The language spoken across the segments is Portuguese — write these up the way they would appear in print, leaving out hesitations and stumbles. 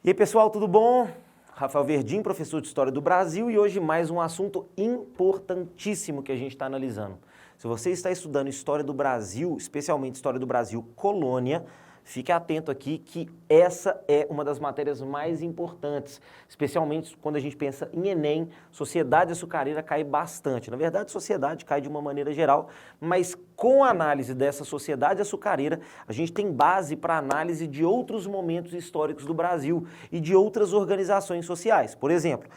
E aí, pessoal, tudo bom? Rafael Verdim, professor de História do Brasil, e hoje mais um assunto importantíssimo que a gente está analisando. Se você está estudando História do Brasil, especialmente História do Brasil Colônia, fique atento aqui que essa é uma das matérias mais importantes, especialmente quando a gente pensa em Enem. Sociedade açucareira cai bastante. Na verdade, sociedade cai de uma maneira geral, mas com a análise dessa sociedade açucareira, a gente tem base para análise de outros momentos históricos do Brasil e de outras organizações sociais. Por exemplo,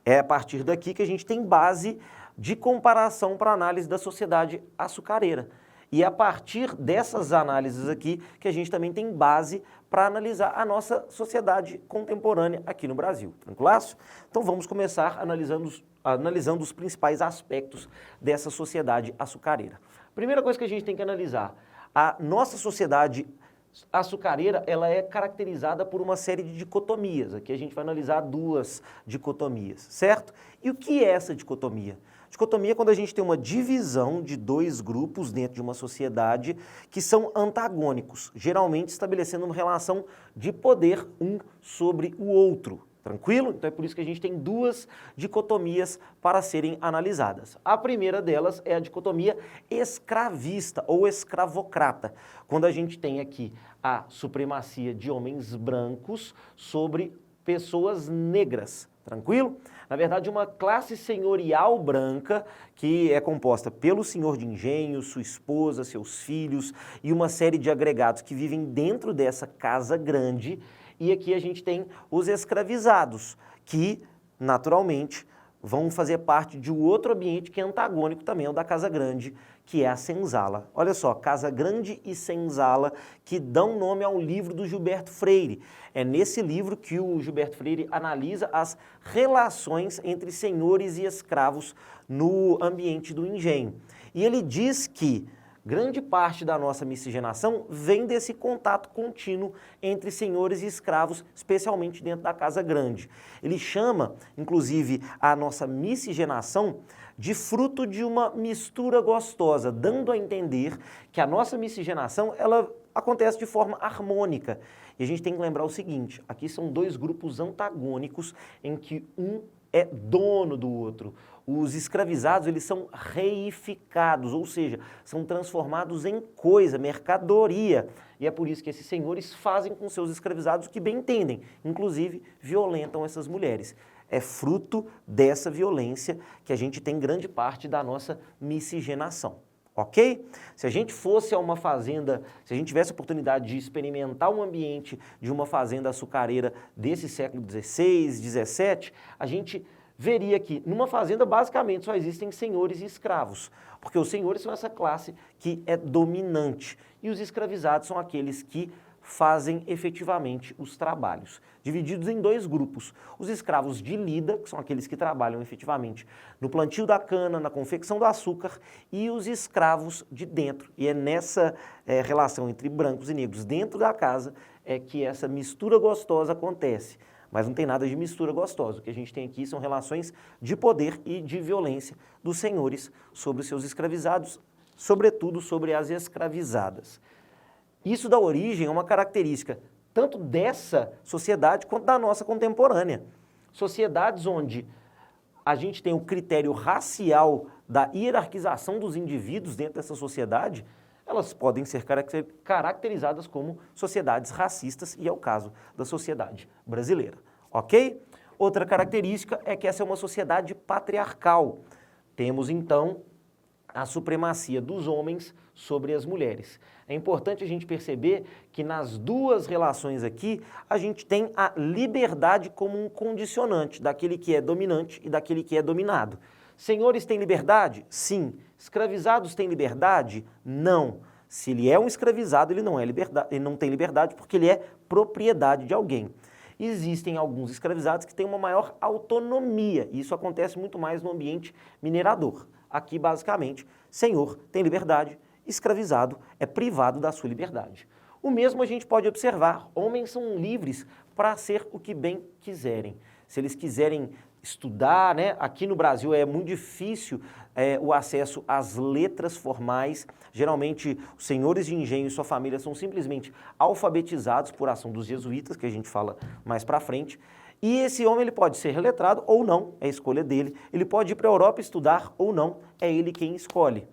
é a partir daqui que a gente tem base de comparação para análise da sociedade açucareira. E é a partir dessas análises aqui que a gente também tem base para analisar a nossa sociedade contemporânea aqui no Brasil. Tranquilaço? Então vamos começar analisando os principais aspectos dessa sociedade açucareira. Primeira coisa que a gente tem que analisar, a nossa sociedade açucareira, ela é caracterizada por uma série de dicotomias. Aqui a gente vai analisar duas dicotomias, certo? E o que é essa dicotomia? Dicotomia é quando a gente tem uma divisão de dois grupos dentro de uma sociedade que são antagônicos, geralmente estabelecendo uma relação de poder um sobre o outro. Tranquilo? Então é por isso que a gente tem duas dicotomias para serem analisadas. A primeira delas é a dicotomia escravista ou escravocrata, quando a gente tem aqui a supremacia de homens brancos sobre pessoas negras. Tranquilo? Na verdade, uma classe senhorial branca que é composta pelo senhor de engenho, sua esposa, seus filhos e uma série de agregados que vivem dentro dessa casa grande. E aqui a gente tem os escravizados, que, naturalmente, vão fazer parte de um outro ambiente que é antagônico também ao da Casa Grande, que é a senzala. Olha só, Casa Grande e senzala que dão nome ao livro do Gilberto Freire. É nesse livro que o Gilberto Freire analisa as relações entre senhores e escravos no ambiente do engenho. E ele diz que grande parte da nossa miscigenação vem desse contato contínuo entre senhores e escravos, especialmente dentro da Casa Grande. Ele chama, inclusive, a nossa miscigenação de fruto de uma mistura gostosa, dando a entender que a nossa miscigenação ela acontece de forma harmônica. E a gente tem que lembrar o seguinte, aqui são dois grupos antagônicos em que um é dono do outro. Os escravizados, eles são reificados, ou seja, são transformados em coisa, mercadoria. E é por isso que esses senhores fazem com seus escravizados o que bem entendem, inclusive violentam essas mulheres. É fruto dessa violência que a gente tem grande parte da nossa miscigenação. Ok? Se a gente fosse a uma fazenda, se a gente tivesse a oportunidade de experimentar um ambiente de uma fazenda açucareira desse século XVI, XVII, a gente veria que numa fazenda basicamente só existem senhores e escravos, porque os senhores são essa classe que é dominante e os escravizados são aqueles que fazem efetivamente os trabalhos, divididos em dois grupos. Os escravos de lida, que são aqueles que trabalham efetivamente no plantio da cana, na confecção do açúcar, e os escravos de dentro. E é nessa relação entre brancos e negros dentro da casa que essa mistura gostosa acontece. Mas não tem nada de mistura gostosa. O que a gente tem aqui são relações de poder e de violência dos senhores sobre os seus escravizados, sobretudo sobre as escravizadas. Isso dá origem a uma característica tanto dessa sociedade quanto da nossa contemporânea. Sociedades onde a gente tem o critério racial da hierarquização dos indivíduos dentro dessa sociedade, elas podem ser caracterizadas como sociedades racistas, e é o caso da sociedade brasileira, ok? Outra característica é que essa é uma sociedade patriarcal. Temos, então, a supremacia dos homens sobre as mulheres. É importante a gente perceber que nas duas relações aqui, a gente tem a liberdade como um condicionante daquele que é dominante e daquele que é dominado. Senhores têm liberdade? Sim. Escravizados têm liberdade? Não. Se ele é um escravizado, ele não tem liberdade porque ele é propriedade de alguém. Existem alguns escravizados que têm uma maior autonomia, e isso acontece muito mais no ambiente minerador. Aqui, basicamente, senhor tem liberdade, escravizado é privado da sua liberdade. O mesmo a gente pode observar, homens são livres para ser o que bem quiserem. se eles quiserem estudar, né? Aqui no Brasil é muito difícil o acesso às letras formais. Geralmente, os senhores de engenho e sua família são simplesmente alfabetizados por ação dos jesuítas, que a gente fala mais pra frente. E esse homem ele pode ser letrado ou não, é a escolha dele. Ele pode ir para a Europa estudar ou não, é ele quem escolhe.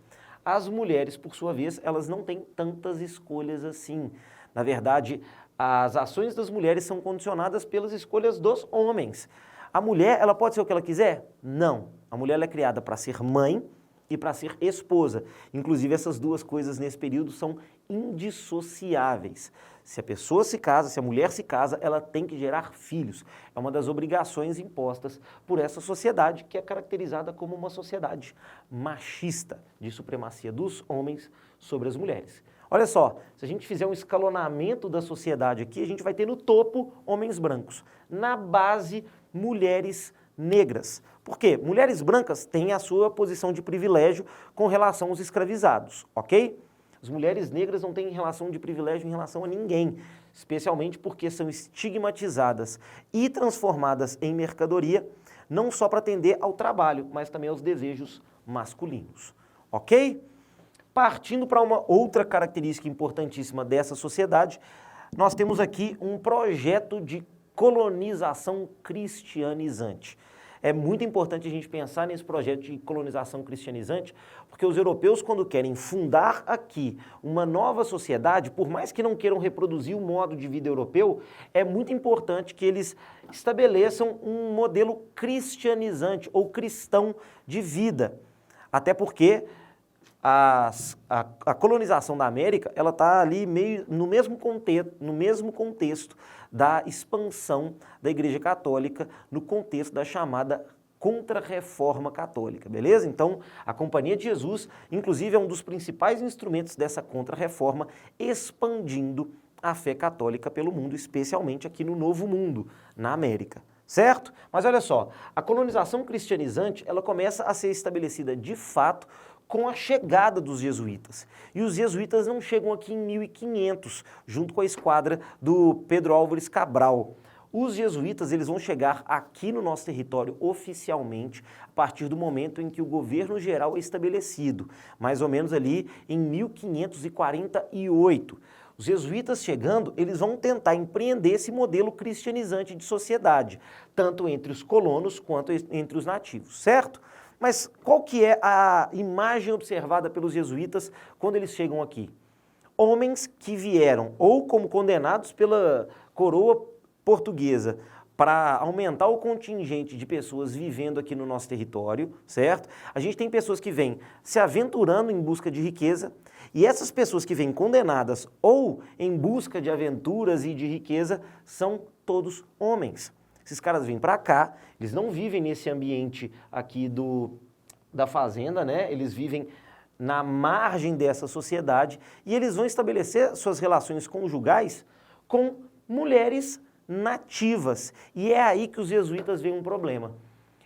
As mulheres, por sua vez, elas não têm tantas escolhas assim. Na verdade, as ações das mulheres são condicionadas pelas escolhas dos homens. A mulher, ela pode ser o que ela quiser? Não. A mulher ela é criada para ser mãe e para ser esposa. Inclusive, essas duas coisas nesse período são indissociáveis. Se a pessoa se casa, se a mulher se casa, ela tem que gerar filhos. É uma das obrigações impostas por essa sociedade que é caracterizada como uma sociedade machista, de supremacia dos homens sobre as mulheres. Olha só, se a gente fizer um escalonamento da sociedade aqui, a gente vai ter no topo homens brancos, na base mulheres negras. Por quê? Mulheres brancas têm a sua posição de privilégio com relação aos escravizados, ok? As mulheres negras não têm relação de privilégio em relação a ninguém, especialmente porque são estigmatizadas e transformadas em mercadoria, não só para atender ao trabalho, mas também aos desejos masculinos, ok? Partindo para uma outra característica importantíssima dessa sociedade, nós temos aqui um projeto de colonização cristianizante. É muito importante a gente pensar nesse projeto de colonização cristianizante, porque os europeus, quando querem fundar aqui uma nova sociedade, por mais que não queiram reproduzir o modo de vida europeu, é muito importante que eles estabeleçam um modelo cristianizante ou cristão de vida. Até porque a colonização da América, ela está ali meio no mesmo contexto da expansão da Igreja Católica, no contexto da chamada Contra-Reforma Católica, beleza? Então, a Companhia de Jesus, inclusive, é um dos principais instrumentos dessa Contra-Reforma, expandindo a fé católica pelo mundo, especialmente aqui no Novo Mundo, na América. Certo? Mas olha só, a colonização cristianizante, ela começa a ser estabelecida de fato com a chegada dos jesuítas. E os jesuítas não chegam aqui em 1500, junto com a esquadra do Pedro Álvares Cabral. Os jesuítas eles vão chegar aqui no nosso território oficialmente a partir do momento em que o governo geral é estabelecido, mais ou menos ali em 1548. Os jesuítas chegando, eles vão tentar empreender esse modelo cristianizante de sociedade, tanto entre os colonos quanto entre os nativos, certo? Mas qual que é a imagem observada pelos jesuítas quando eles chegam aqui? Homens que vieram ou como condenados pela coroa portuguesa para aumentar o contingente de pessoas vivendo aqui no nosso território, certo? A gente tem pessoas que vêm se aventurando em busca de riqueza, e essas pessoas que vêm condenadas ou em busca de aventuras e de riqueza são todos homens. Esses caras vêm para cá, eles não vivem nesse ambiente aqui da fazenda, né? Eles vivem na margem dessa sociedade e eles vão estabelecer suas relações conjugais com mulheres nativas. E é aí que os jesuítas veem um problema.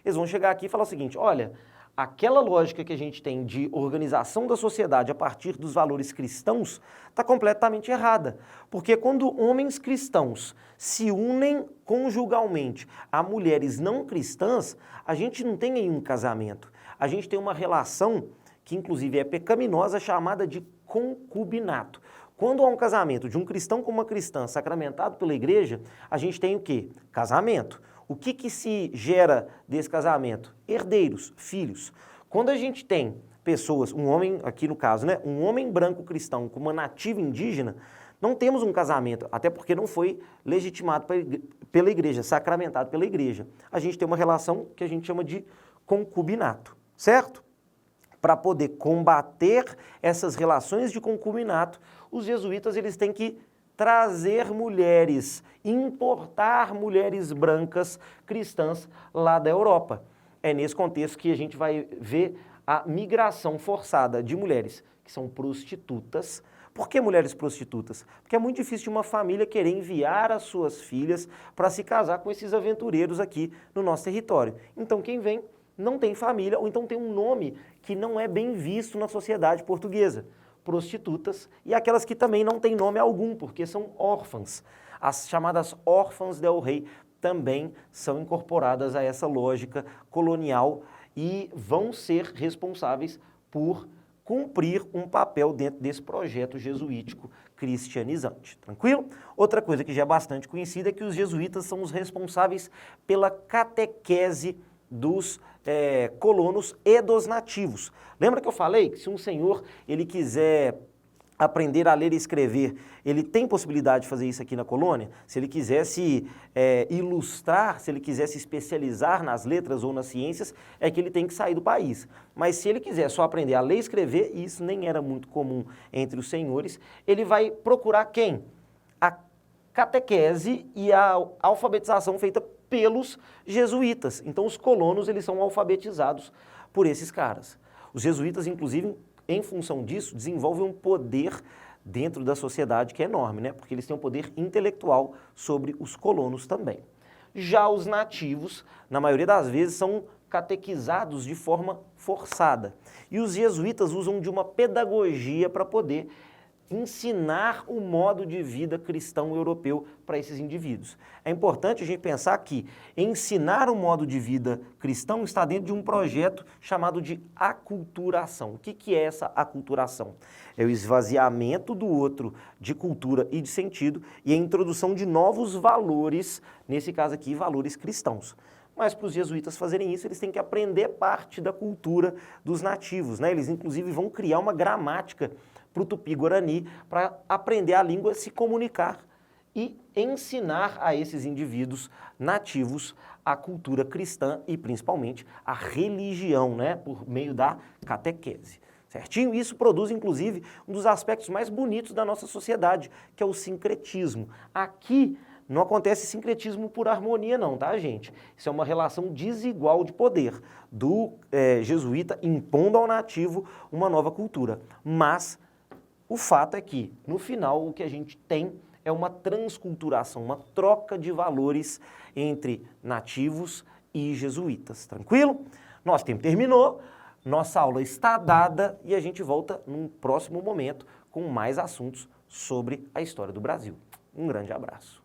Eles vão chegar aqui e falar o seguinte, olha, aquela lógica que a gente tem de organização da sociedade a partir dos valores cristãos está completamente errada. Porque quando homens cristãos se unem conjugalmente a mulheres não cristãs, a gente não tem nenhum casamento. A gente tem uma relação que inclusive é pecaminosa chamada de concubinato. Quando há um casamento de um cristão com uma cristã sacramentado pela igreja, a gente tem o quê? Casamento. O que se gera desse casamento? Herdeiros, filhos. Quando a gente tem pessoas, um homem, aqui no caso, né, um homem branco cristão com uma nativa indígena, não temos um casamento, até porque não foi legitimado pela igreja, sacramentado pela igreja. A gente tem uma relação que a gente chama de concubinato, certo? Para poder combater essas relações de concubinato, os jesuítas eles têm que trazer mulheres, importar mulheres brancas cristãs lá da Europa. É nesse contexto que a gente vai ver a migração forçada de mulheres que são prostitutas. Por que mulheres prostitutas? Porque é muito difícil de uma família querer enviar as suas filhas para se casar com esses aventureiros aqui no nosso território. Então quem vem não tem família ou então tem um nome que não é bem visto na sociedade portuguesa. Prostitutas e aquelas que também não têm nome algum, porque são órfãs, as chamadas órfãs del rei, também são incorporadas a essa lógica colonial e vão ser responsáveis por cumprir um papel dentro desse projeto jesuítico cristianizante, tranquilo? Outra coisa que já é bastante conhecida é que os jesuítas são os responsáveis pela catequese dos colonos e dos nativos. Lembra que eu falei que se um senhor ele quiser aprender a ler e escrever, ele tem possibilidade de fazer isso aqui na colônia? Se ele quisesse ilustrar, se ele quisesse especializar nas letras ou nas ciências, é que ele tem que sair do país. Mas se ele quiser só aprender a ler e escrever, e isso nem era muito comum entre os senhores, ele vai procurar quem? A catequese e a alfabetização feita pelos jesuítas. Então os colonos eles são alfabetizados por esses caras. Os jesuítas, inclusive, em função disso, desenvolvem um poder dentro da sociedade que é enorme, né? Porque eles têm um poder intelectual sobre os colonos também. Já os nativos, na maioria das vezes, são catequizados de forma forçada. E os jesuítas usam de uma pedagogia para poder ensinar o modo de vida cristão europeu para esses indivíduos. É importante a gente pensar que ensinar o modo de vida cristão está dentro de um projeto chamado de aculturação. O que é essa aculturação? É o esvaziamento do outro de cultura e de sentido e a introdução de novos valores, nesse caso aqui, valores cristãos. Mas para os jesuítas fazerem isso, eles têm que aprender parte da cultura dos nativos, né? Eles, inclusive, vão criar uma gramática para o Tupi-Guarani, para aprender a língua, se comunicar e ensinar a esses indivíduos nativos a cultura cristã e, principalmente, a religião, né, por meio da catequese. Certinho? Isso produz, inclusive, um dos aspectos mais bonitos da nossa sociedade, que é o sincretismo. Aqui não acontece sincretismo por harmonia não, tá, gente? Isso é uma relação desigual de poder do jesuíta impondo ao nativo uma nova cultura. Mas o fato é que, no final, o que a gente tem é uma transculturação, uma troca de valores entre nativos e jesuítas. Tranquilo? Nosso tempo terminou, nossa aula está dada e a gente volta num próximo momento com mais assuntos sobre a história do Brasil. Um grande abraço.